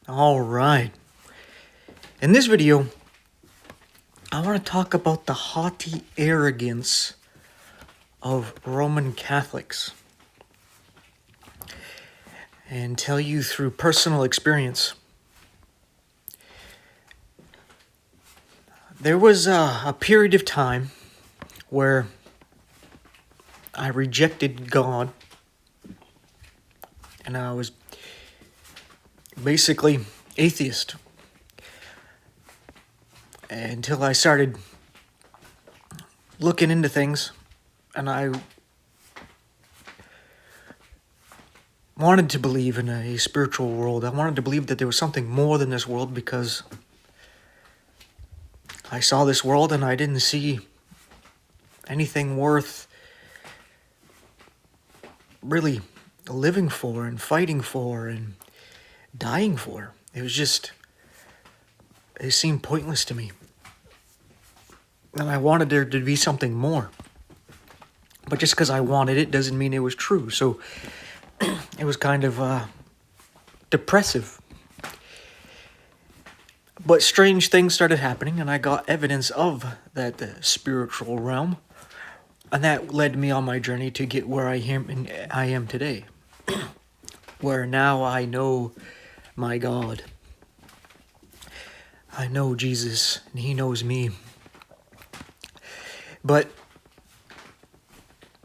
All right. In this video, I want to talk about the haughty arrogance of Roman Catholics and tell you through personal experience. There was a period of time where I rejected God, and I was basically atheist until I started looking into things, and I wanted to believe in a spiritual world. I wanted to believe that there was something more than this world, because I saw this world and I didn't see anything worth really living for and fighting for and dying for. It seemed pointless to me. And I wanted there to be something more. But just because I wanted it doesn't mean it was true. So it was kind of depressive. But strange things started happening, and I got evidence of that spiritual realm. And that led me on my journey to get where I am today. Where now I know my God. I know Jesus, and He knows me. But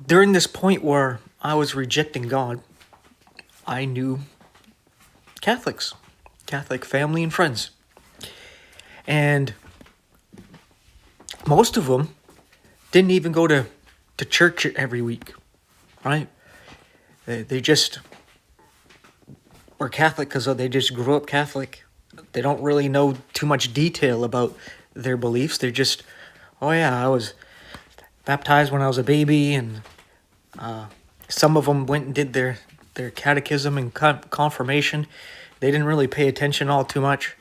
during this point where I was rejecting God, I knew Catholics, Catholic family and friends. And most of them didn't even go to church every week, right? They just were Catholic because they just grew up Catholic. They don't really know too much detail about their beliefs. They're just, oh yeah, I was baptized when I was a baby, and some of them went and did their catechism and confirmation. They didn't really pay attention all too much,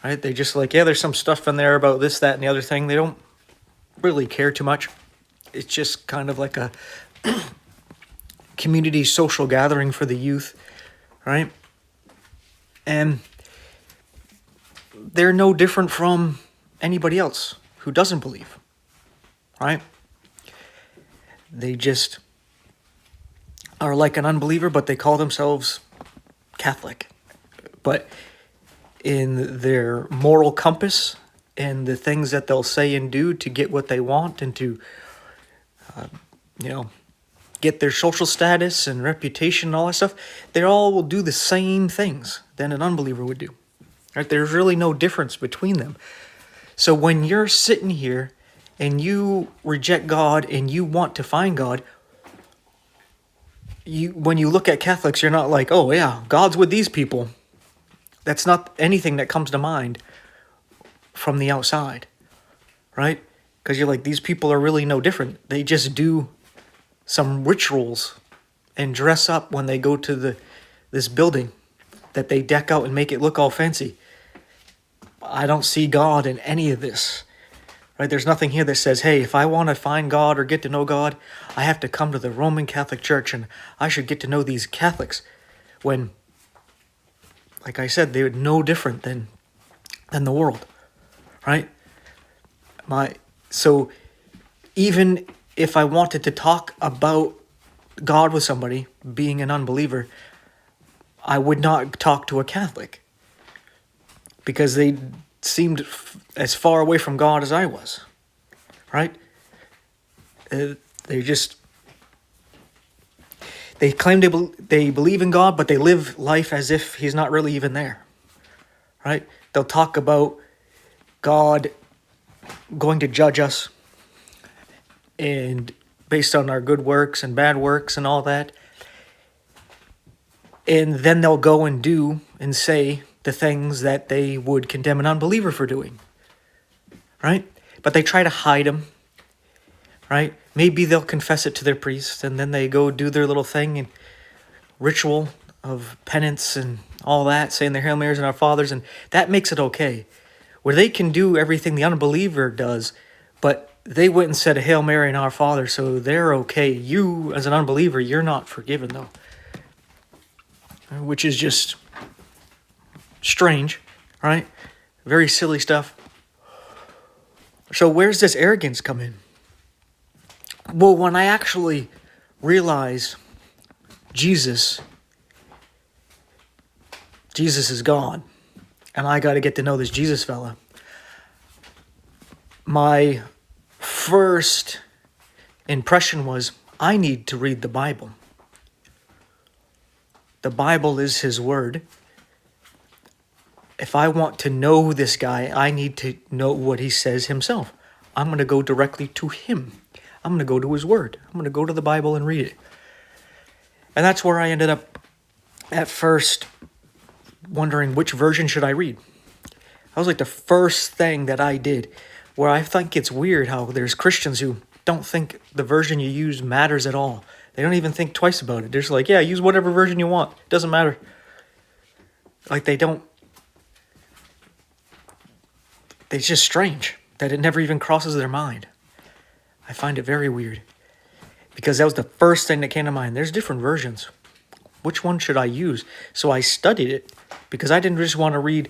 right? They just like, yeah, there's some stuff in there about this, that, and the other thing. They don't really care too much. It's just kind of like a community social gathering for the youth, right? And they're no different from anybody else who doesn't believe, right? They just are like an unbeliever, but they call themselves Catholic. But in their moral compass and the things that they'll say and do to get what they want and to, get their social status and reputation and all that stuff, they all will do the same things than an unbeliever would do. Right? There's really no difference between them. So when you're sitting here and you reject God and you want to find God, when you look at Catholics, you're not like, oh yeah, God's with these people. That's not anything that comes to mind from the outside, right? Because you're like, these people are really no different. They just do some rituals and dress up when they go to this building that they deck out and make it look all fancy. I don't see God in any of this, right? There's nothing here that says, hey, if I want to find God or get to know God, I have to come to the Roman Catholic Church and I should get to know these Catholics. When, like I said, they're no different than the world, right? So even if I wanted to talk about God with somebody, being an unbeliever, I would not talk to a Catholic because they seemed as far away from God as I was, right? They claim they believe in God, but they live life as if He's not really even there, right? They'll talk about God going to judge us and based on our good works and bad works and all that. And then they'll go and do and say the things that they would condemn an unbeliever for doing, right? But they try to hide them, right? Maybe they'll confess it to their priest, and then they go do their little thing and ritual of penance and all that, saying their Hail Marys and Our Fathers, and that makes it okay. Where they can do everything the unbeliever does, but they went and said a Hail Mary and Our Father, so they're okay. You, as an unbeliever, you're not forgiven, though. Which is just strange, right? Very silly stuff. So where's this arrogance come in? Well, when I actually realize Jesus is God, and I got to get to know this Jesus fella, my first impression was, I need to read the Bible. The Bible is his word. If I want to know this guy, I need to know what he says himself. I'm going to go directly to him. I'm going to go to his word. I'm going to go to the Bible and read it. And that's where I ended up at first wondering which version should I read. That was like the first thing that I did, where I think it's weird how there's Christians who don't think the version you use matters at all. They don't even think twice about it. They're just like, yeah, use whatever version you want. It doesn't matter. Like it's just strange that it never even crosses their mind. I find it very weird. Because that was the first thing that came to mind. There's different versions. Which one should I use? So I studied it because I didn't just want to read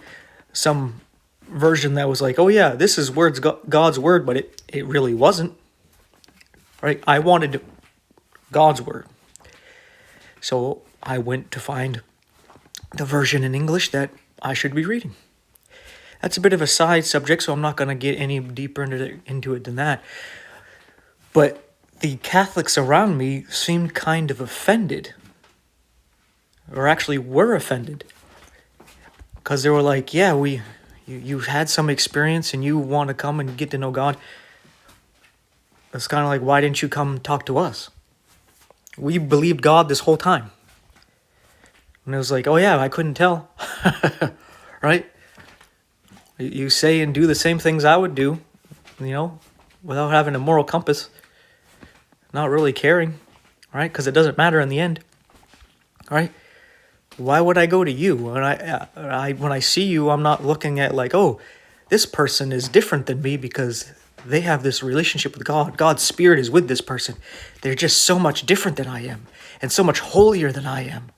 some version that was like, oh yeah, this is God's word, but it really wasn't. Right? I wanted God's word. So I went to find the version in English that I should be reading. That's a bit of a side subject, so I'm not going to get any deeper into it than that. But the Catholics around me seemed kind of offended, or actually were offended, because they were like, yeah, you had some experience and you want to come and get to know God. It's kind of like, why didn't you come talk to us? We believed God this whole time. And it was like, oh yeah, I couldn't tell. Right? You say and do the same things I would do, without having a moral compass. Not really caring, right? Because it doesn't matter in the end, right? Why would I go to you? When I see you, I'm not looking at like, oh, this person is different than me because they have this relationship with God. God's spirit is with this person. They're just so much different than I am and so much holier than I am.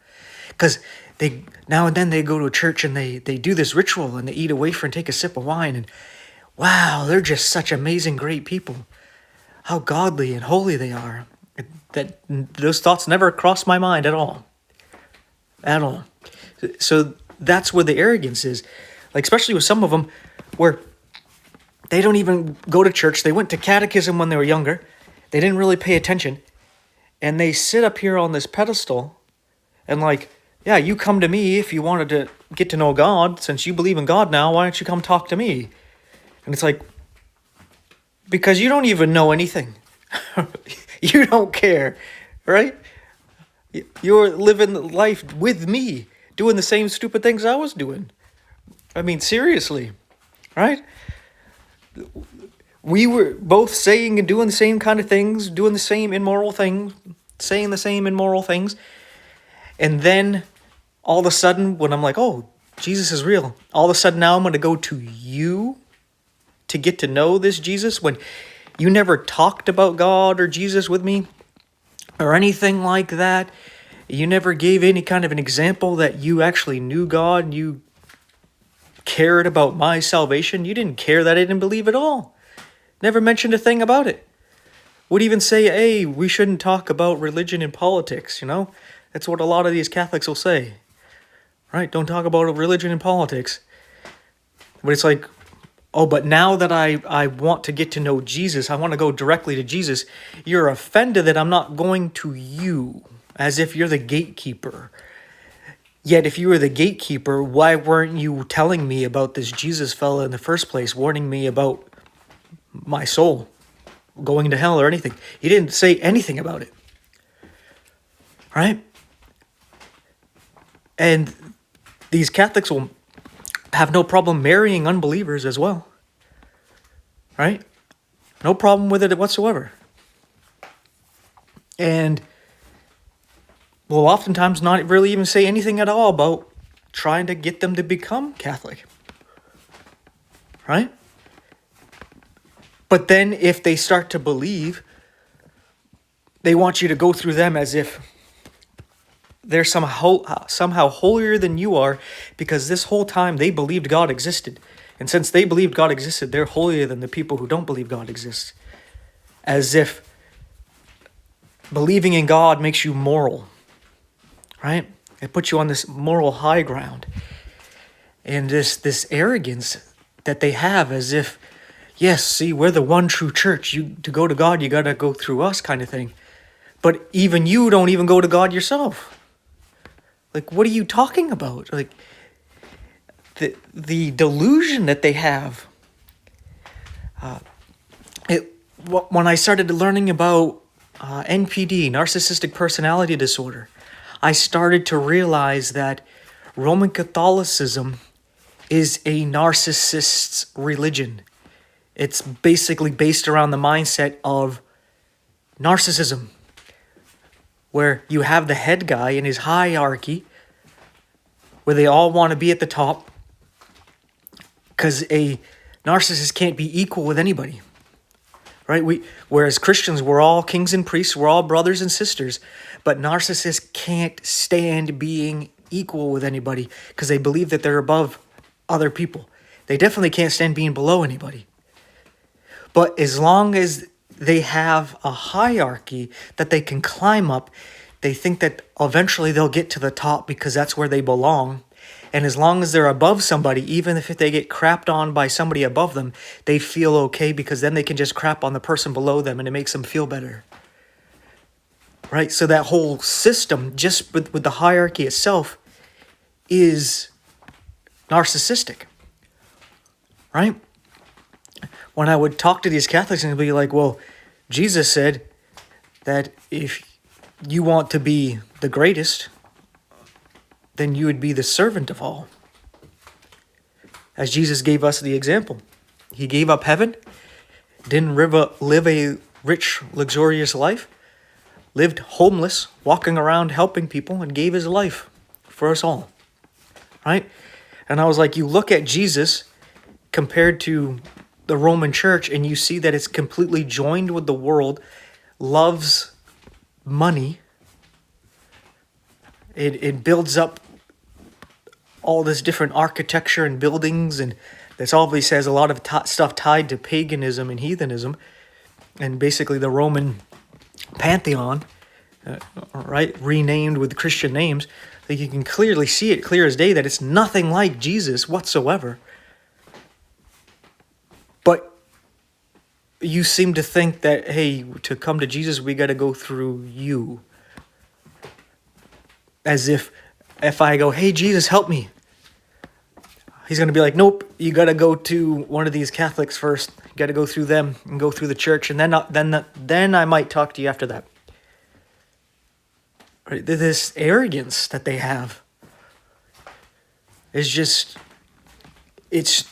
Because they now and then they go to a church and they do this ritual and they eat a wafer and take a sip of wine and wow, they're just such amazing, great people. How godly and holy they are. That those thoughts never crossed my mind at all. At all. So that's where the arrogance is. Like, especially with some of them where they don't even go to church. They went to catechism when they were younger. They didn't really pay attention. And they sit up here on this pedestal and like, yeah, you come to me if you wanted to get to know God. Since you believe in God now, why don't you come talk to me? And it's like, because you don't even know anything. You don't care, right? You're living life with me, doing the same stupid things I was doing. I mean, seriously, right? We were both saying and doing the same kind of things, doing the same immoral things, saying the same immoral things. And then all of a sudden, when I'm like, oh, Jesus is real, all of a sudden now I'm going to go to you to get to know this Jesus when you never talked about God or Jesus with me or anything like that. You never gave any kind of an example that you actually knew God and you cared about my salvation. You didn't care that I didn't believe at all. Never mentioned a thing about it. Would even say, hey, we shouldn't talk about religion and politics, That's what a lot of these Catholics will say. Right? Don't talk about religion and politics. But it's like, oh, but now that I want to get to know Jesus, I want to go directly to Jesus, you're offended that I'm not going to you, as if you're the gatekeeper. Yet if you were the gatekeeper, why weren't you telling me about this Jesus fella in the first place, warning me about my soul going to hell or anything? You didn't say anything about it. Right? And these Catholics will have no problem marrying unbelievers as well. Right? No problem with it whatsoever. And will oftentimes not really even say anything at all about trying to get them to become Catholic. Right? But then if they start to believe, they want you to go through them as if they're somehow holier than you are, because this whole time they believed God existed. And since they believed God existed, they're holier than the people who don't believe God exists. As if believing in God makes you moral, right? It puts you on this moral high ground. And this arrogance that they have, as if, yes, see, we're the one true church. To go to God, you got to go through us, kind of thing. But even you don't even go to God yourself. Like, what are you talking about? Like, the delusion that they have. When I started learning about NPD, narcissistic personality disorder, I started to realize that Roman Catholicism is a narcissist's religion. It's basically based around the mindset of narcissism, where you have the head guy in his hierarchy, where they all want to be at the top, because a narcissist can't be equal with anybody, right? Whereas Christians, we're all kings and priests, we're all brothers and sisters, but narcissists can't stand being equal with anybody because they believe that they're above other people. They definitely can't stand being below anybody. But as long as they have a hierarchy that they can climb up, they think that eventually they'll get to the top because that's where they belong. And as long as they're above somebody, even if they get crapped on by somebody above them, they feel okay because then they can just crap on the person below them and it makes them feel better. Right? So that whole system, just with the hierarchy itself, is narcissistic. Right? When I would talk to these Catholics and be like, well, Jesus said that if you want to be the greatest, then you would be the servant of all. As Jesus gave us the example. He gave up heaven, didn't live a rich, luxurious life, lived homeless, walking around helping people, and gave his life for us all. Right? And I was like, you look at Jesus compared to the Roman Church, and you see that it's completely joined with the world, loves money. It builds up all this different architecture and buildings, and this obviously has a lot of stuff tied to paganism and heathenism, and basically the Roman pantheon, right, renamed with Christian names. Like, you can clearly see it clear as day that it's nothing like Jesus whatsoever. But you seem to think that, hey, to come to Jesus, we got to go through you. As if I go, hey, Jesus, help me, he's going to be like, nope, you got to go to one of these Catholics first. You got to go through them and go through the church, and then I might talk to you after that. Right? This arrogance that they have is just, it's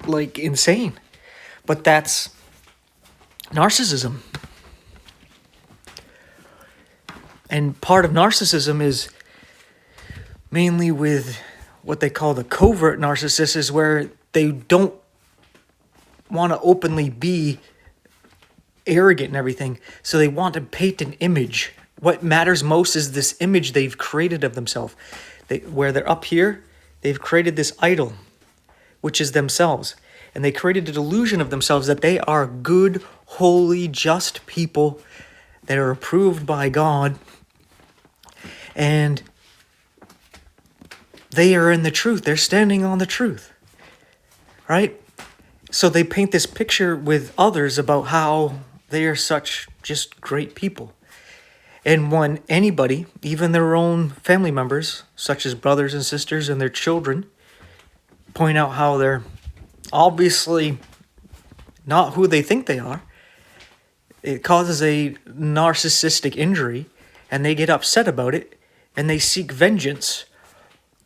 like insane. But that's narcissism. And part of narcissism is mainly with what they call the covert narcissist, is where they don't want to openly be arrogant and everything. So they want to paint an image. What matters most is this image they've created of themselves. Where they're up here, they've created this idol, which is themselves. And they created a delusion of themselves that they are good, holy, just people that are approved by God. And they are in the truth. They're standing on the truth. Right? So they paint this picture with others about how they are such just great people. And when anybody, even their own family members, such as brothers and sisters and their children, point out how they're obviously not who they think they are, it causes a narcissistic injury, and they get upset about it, and they seek vengeance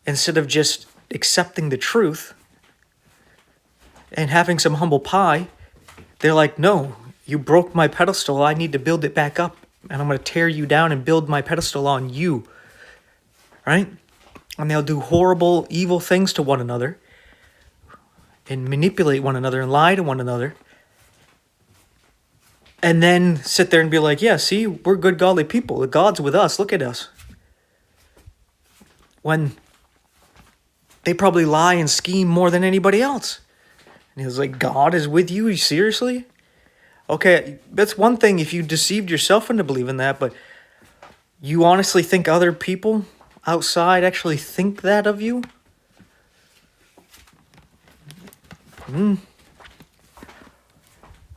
instead of just accepting the truth and having some humble pie. They're like, no, you broke my pedestal. I need to build it back up, and I'm going to tear you down and build my pedestal on you. Right? And they'll do horrible, evil things to one another and manipulate one another and lie to one another. and then sit there and be like, yeah, see, we're good, godly people. The God's with us. Look at us. When they probably lie and scheme more than anybody else. And he was like, God is with you? Seriously? Okay, that's one thing if you deceived yourself into believing that, but you honestly think other people outside actually think that of you?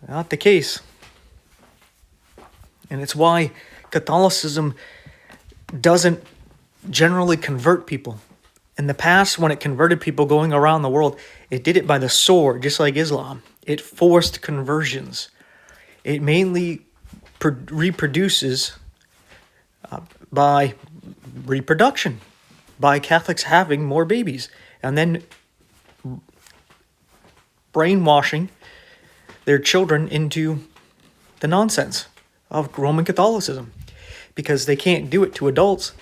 Not the case. And it's why Catholicism doesn't generally convert people. In the past, when it converted people going around the world, it did it by the sword, just like Islam. It forced conversions. It mainly reproduces by reproduction, by Catholics having more babies, and then brainwashing their children into the nonsense of Roman Catholicism, because they can't do it to adults,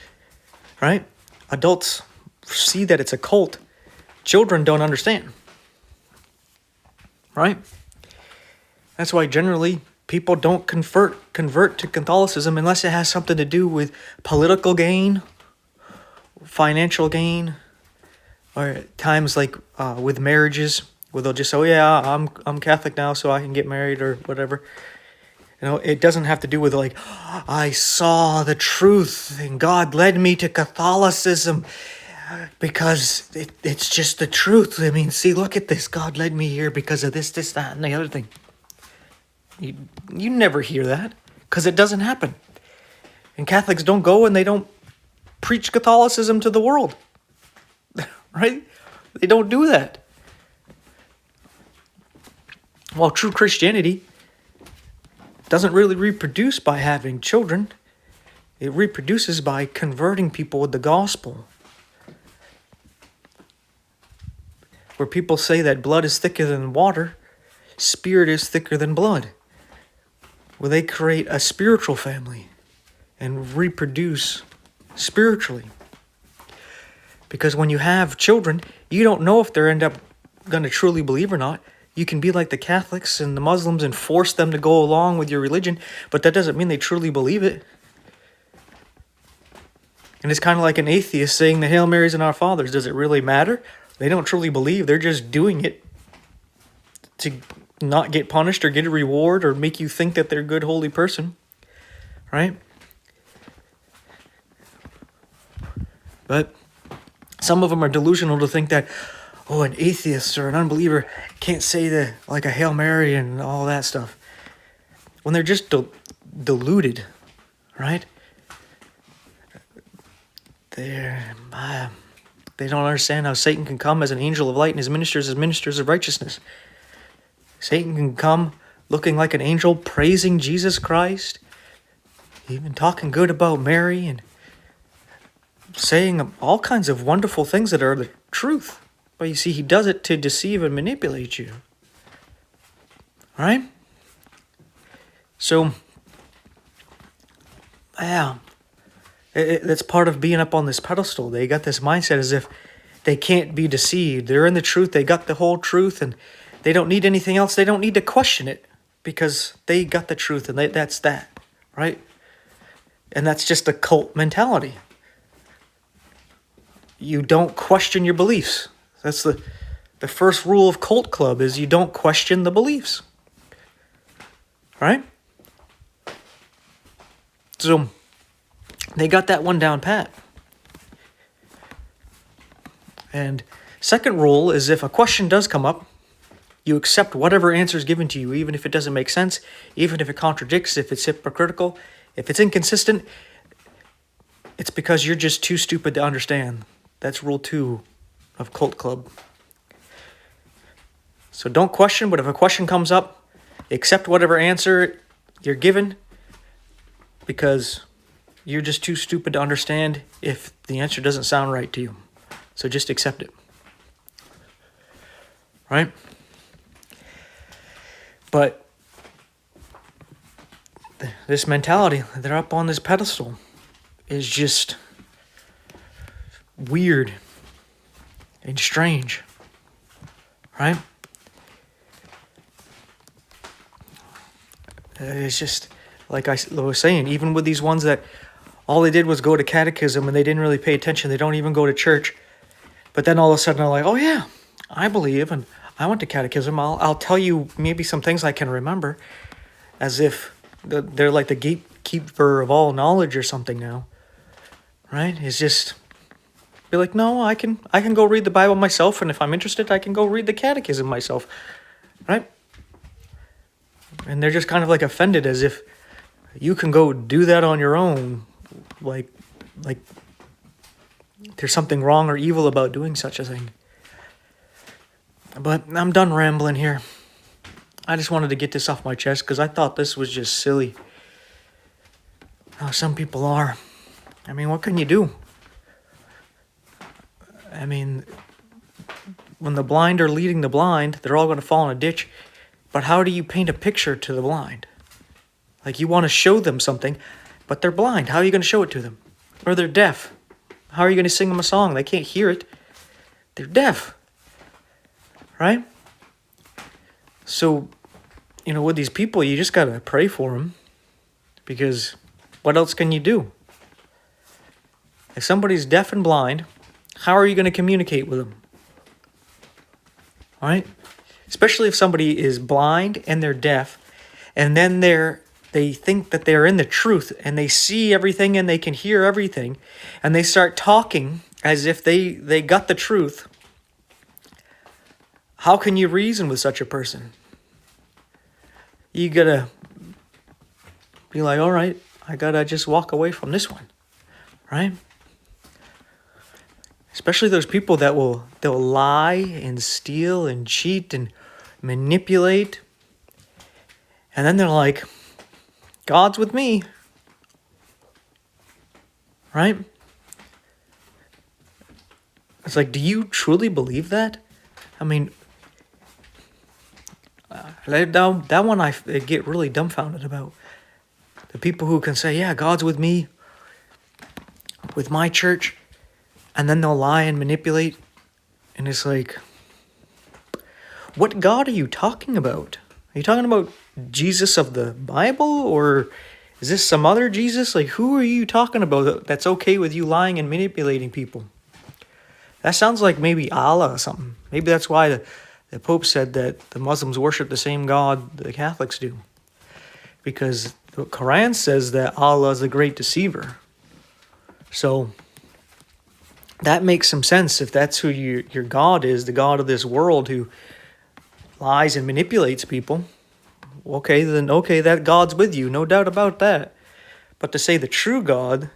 right? Adults see that it's a cult. Children don't understand, right? That's why generally people don't convert to Catholicism unless it has something to do with political gain, financial gain, or at times like with marriages, where they'll just say, "Oh yeah, I'm Catholic now, so I can get married," or whatever. You know, it doesn't have to do with like, I saw the truth and God led me to Catholicism because it's just the truth. I mean, see, look at this. God led me here because of this, that, and the other thing. You never hear that because it doesn't happen. And Catholics don't go and they don't preach Catholicism to the world, right? They don't do that. While true Christianity doesn't really reproduce by having children, it reproduces by converting people with the gospel. Where people say that blood is thicker than water, spirit is thicker than blood. Where they create a spiritual family and reproduce spiritually. Because when you have children, you don't know if they're end up going to truly believe or not. You can be like the Catholics and the Muslims and force them to go along with your religion, but that doesn't mean they truly believe it. And it's kind of like an atheist saying the Hail Marys and Our Fathers. Does it really matter? They don't truly believe. They're just doing it to not get punished or get a reward or make you think that they're a good, holy person. Right? But some of them are delusional to think that, oh, an atheist or an unbeliever can't say like a Hail Mary and all that stuff. When they're just deluded, right? They don't understand how Satan can come as an angel of light and his ministers as ministers of righteousness. Satan can come looking like an angel, praising Jesus Christ, even talking good about Mary and saying all kinds of wonderful things that are the truth. But you see, he does it to deceive and manipulate you. All right? So, yeah. That's part of being up on this pedestal. They got this mindset as if they can't be deceived. They're in the truth. They got the whole truth, and they don't need anything else. They don't need to question it because they got the truth, and that's that, right? And that's just a cult mentality. You don't question your beliefs. That's the first rule of Cult Club is you don't question the beliefs, right? So they got that one down pat. And second rule is if a question does come up, you accept whatever answer is given to you, even if it doesn't make sense, even if it contradicts, if it's hypocritical, if it's inconsistent, it's because you're just too stupid to understand. That's rule 2 of Cult Club. So don't question, but if a question comes up, accept whatever answer you're given because you're just too stupid to understand if the answer doesn't sound right to you. So just accept it. Right? But this mentality, they're up on this pedestal, is just weird and strange. Right? It's just, like I was saying, even with these ones that all they did was go to catechism and they didn't really pay attention, they don't even go to church. But then all of a sudden they're like, oh yeah, I believe and I went to catechism. I'll tell you maybe some things I can remember, as if they're like the gatekeeper of all knowledge or something now. Right? It's just be like, no, I can go read the Bible myself, and if I'm interested, I can go read the catechism myself. Right? And they're just kind of like offended, as if you can go do that on your own, like there's something wrong or evil about doing such a thing. But I'm done rambling here. I just wanted to get this off my chest because I thought this was just silly. Some people are. I mean, what can you do? I mean, when the blind are leading the blind, they're all going to fall in a ditch. But how do you paint a picture to the blind? Like, you want to show them something, but they're blind. How are you going to show it to them? Or they're deaf. How are you going to sing them a song? They can't hear it. They're deaf. Right? So, with these people, you just got to pray for them. Because what else can you do? If somebody's deaf and blind, how are you going to communicate with them? All right? Especially if somebody is blind and they're deaf, and then they think that they're in the truth, and they see everything and they can hear everything, and they start talking as if they got the truth. How can you reason with such a person? You gotta be like, all right, I gotta just walk away from this one, right? Especially those people they'll lie and steal and cheat and manipulate. And then they're like, God's with me. Right? It's like, do you truly believe that? I mean, that one I get really dumbfounded about. The people who can say, yeah, God's with me, with my church, and then they'll lie and manipulate. And it's like, what God are you talking about? Are you talking about Jesus of the Bible, or is this some other Jesus? Like, who are you talking about that's okay with you lying and manipulating people? That sounds like maybe Allah or something. Maybe that's why the Pope said that the Muslims worship the same God the Catholics do. Because the Quran says that Allah is the great deceiver. So that makes some sense if that's who your God is, the God of this world who lies and manipulates people. Okay, that God's with you, no doubt about that. But to say the true God,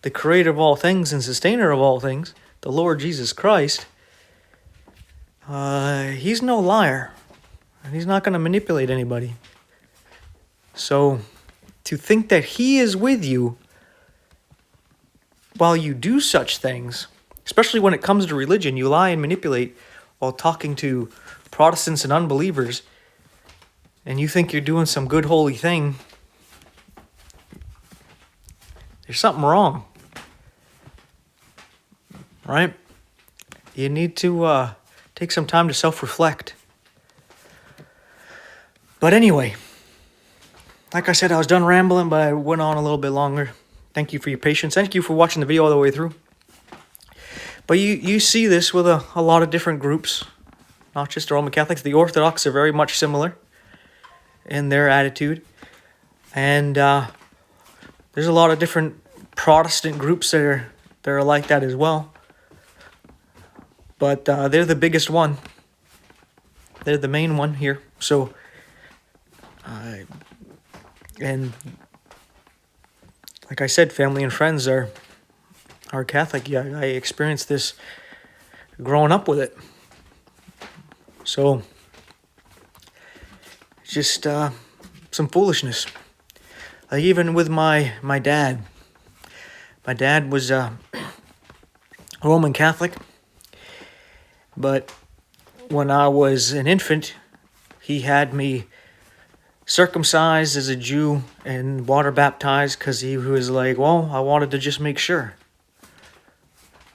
the creator of all things and sustainer of all things, the Lord Jesus Christ, he's no liar. And he's not going to manipulate anybody. So to think that he is with you while you do such things, especially when it comes to religion, you lie and manipulate while talking to Protestants and unbelievers, and you think you're doing some good holy thing, there's something wrong. Right? You need to take some time to self-reflect. But anyway, like I said, I was done rambling, but I went on a little bit longer. Thank you for your patience. Thank you for watching the video all the way through. But you see this with a lot of different groups, not just the Roman Catholics. The Orthodox are very much similar in their attitude. And there's a lot of different Protestant groups that are like that as well. But they're the biggest one. They're the main one here. So, and like I said, family and friends are Catholic. Yeah, I experienced this growing up with it. So, it's just some foolishness. Like even with my dad. My dad was a Roman Catholic. But when I was an infant, he had me circumcised as a Jew and water baptized because he was like, well, I wanted to just make sure.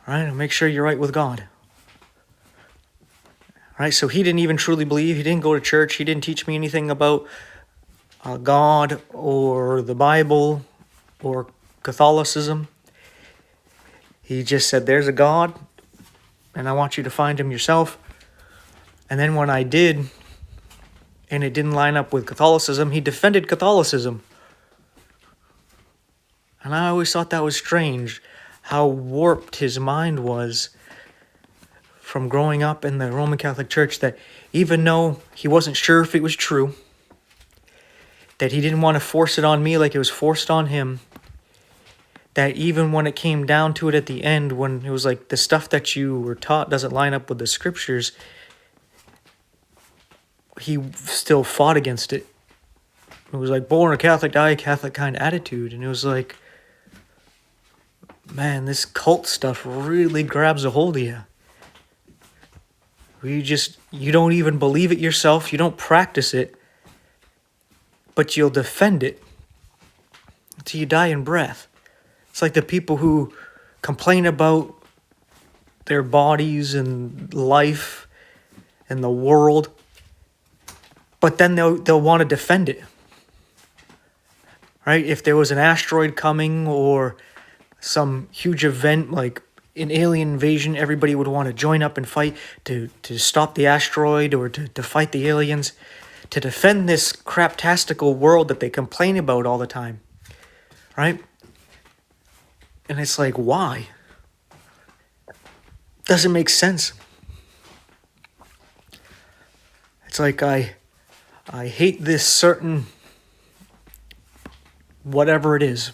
Right? Make sure you're right with God. Right? So he didn't even truly believe. He didn't go to church. He didn't teach me anything about God or the Bible or Catholicism. He just said, there's a God, and I want you to find him yourself. And then when I did, and it didn't line up with Catholicism, he defended Catholicism. And I always thought that was strange, how warped his mind was from growing up in the Roman Catholic Church, that even though he wasn't sure if it was true, that he didn't want to force it on me like it was forced on him, that even when it came down to it at the end, when it was like the stuff that you were taught doesn't line up with the scriptures, he still fought against it. It was like born a Catholic, die a Catholic kind of attitude. And it was like, man, this cult stuff really grabs a hold of you. You don't even believe it yourself. You don't practice it. But you'll defend it until you die in breath. It's like the people who complain about their bodies and life and the world, but then they'll want to defend it. Right? If there was an asteroid coming or some huge event like an alien invasion, everybody would want to join up and fight to stop the asteroid or to fight the aliens, to defend this craptastical world that they complain about all the time. Right? And it's like, why? Doesn't make sense. It's like I hate this certain whatever it is.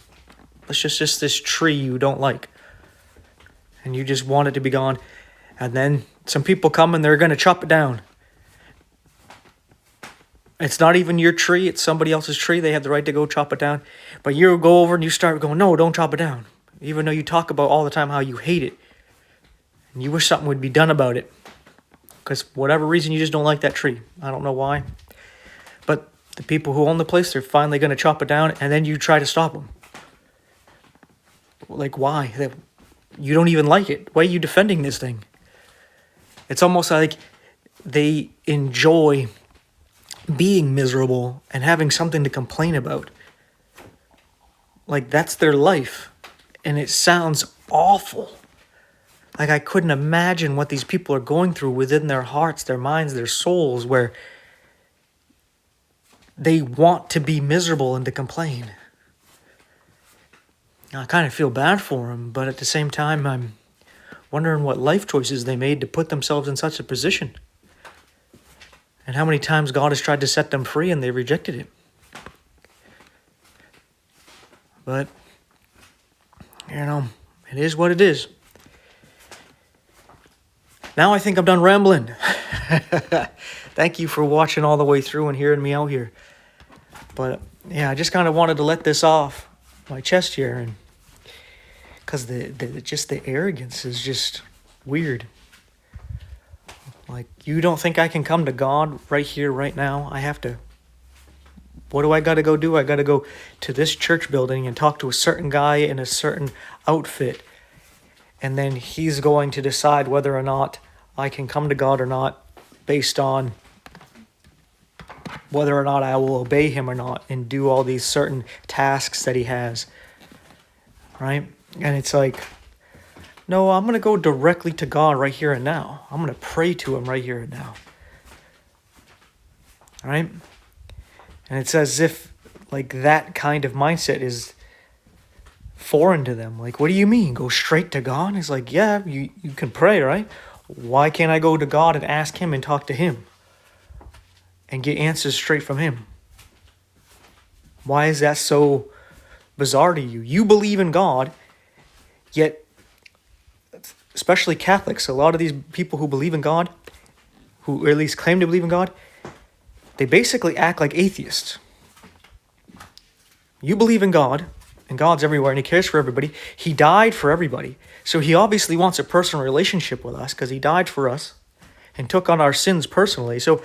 It's just this tree you don't like. And you just want it to be gone. And then some people come and they're going to chop it down. It's not even your tree. It's somebody else's tree. They have the right to go chop it down. But you go over and you start going, no, don't chop it down. Even though you talk about all the time how you hate it. And you wish something would be done about it. Because whatever reason, you just don't like that tree. I don't know why. But the people who own the place, they're finally going to chop it down. And then you try to stop them. Like, why? You don't even like it. Why are you defending this thing? It's almost like they enjoy being miserable and having something to complain about. Like, that's their life. And it sounds awful. Like, I couldn't imagine what these people are going through within their hearts, their minds, their souls, where they want to be miserable and to complain. I kind of feel bad for them, but at the same time, I'm wondering what life choices they made to put themselves in such a position. And how many times God has tried to set them free and they rejected it. But, it is what it is. Now I think I'm done rambling. Thank you for watching all the way through and hearing me out here. But, yeah, I just kind of wanted to let this off my chest here, and because the arrogance is just weird. Like, you don't think I can come to God right here, right now? I have to. What do I got to go do? I got to go to this church building and talk to a certain guy in a certain outfit, and then he's going to decide whether or not I can come to God or not based on whether or not I will obey him or not and do all these certain tasks that he has. Right? And it's like, no, I'm going to go directly to God right here and now. I'm going to pray to him right here and now. All right? And it's as if, like, that kind of mindset is foreign to them. Like, what do you mean? Go straight to God? It's like, yeah, you can pray, right? Why can't I go to God and ask him and talk to him? And get answers straight from him? Why is that so bizarre to you? You believe in God, yet, especially Catholics, a lot of these people who believe in God, who at least claim to believe in God, they basically act like atheists. You believe in God, and God's everywhere, and he cares for everybody. He died for everybody. So he obviously wants a personal relationship with us, because he died for us and took on our sins personally. So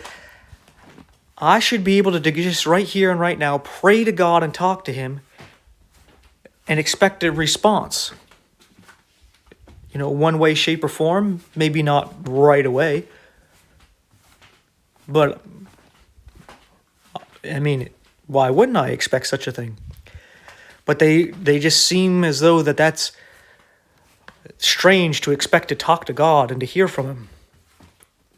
I should be able to just right here and right now pray to God and talk to him and expect a response. One way, shape, or form. Maybe not right away. But, I mean, Why wouldn't I expect such a thing? But they just seem as though that's strange to expect to talk to God and to hear from him.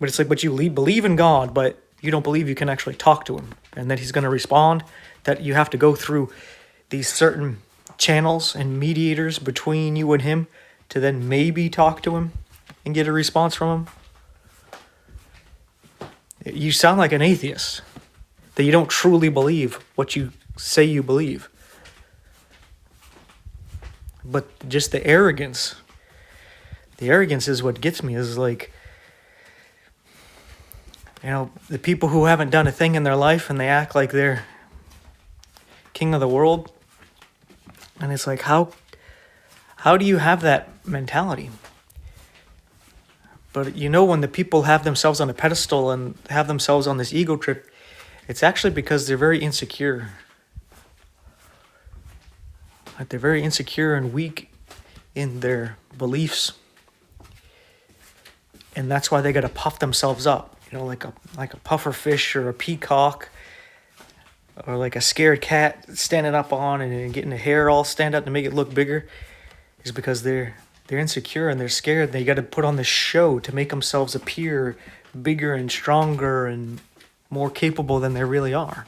But it's like, but you believe in God, but you don't believe you can actually talk to him and that he's going to respond, that you have to go through these certain channels and mediators between you and him to then maybe talk to him and get a response from him. You sound like an atheist, that you don't truly believe what you say you believe. But just the arrogance is what gets me, is like, the people who haven't done a thing in their life and they act like they're king of the world. And it's like, how do you have that mentality? But when the people have themselves on a pedestal and have themselves on this ego trip, it's actually because they're very insecure. Like, they're very insecure and weak in their beliefs. And that's why they got to puff themselves up. Like a puffer fish or a peacock, or like a scared cat standing up on and getting the hair all stand up to make it look bigger, is because they're insecure and they're scared. They got to put on this show to make themselves appear bigger and stronger and more capable than they really are.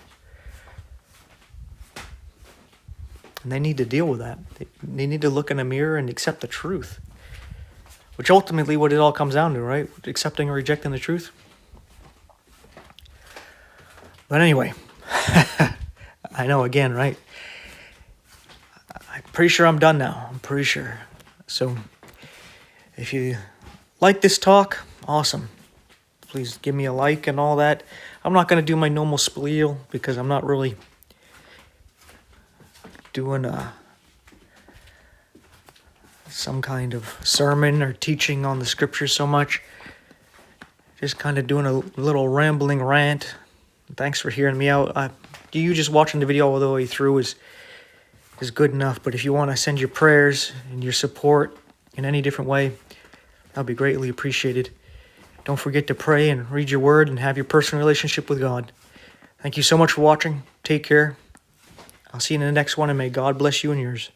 And they need to deal with that. They need to look in a mirror and accept the truth, which ultimately what it all comes down to, right? Accepting or rejecting the truth. But anyway, I know, again, right? I'm pretty sure I'm done now. I'm pretty sure. So if you like this talk, awesome. Please give me a like and all that. I'm not going to do my normal spiel because I'm not really doing some kind of sermon or teaching on the scriptures so much. Just kind of doing a little rambling rant. Thanks for hearing me out. You just watching the video all the way through is good enough. But if you want to send your prayers and your support in any different way, that'll be greatly appreciated. Don't forget to pray and read your word and have your personal relationship with God. Thank you so much for watching. Take care. I'll see you in the next one, and may God bless you and yours.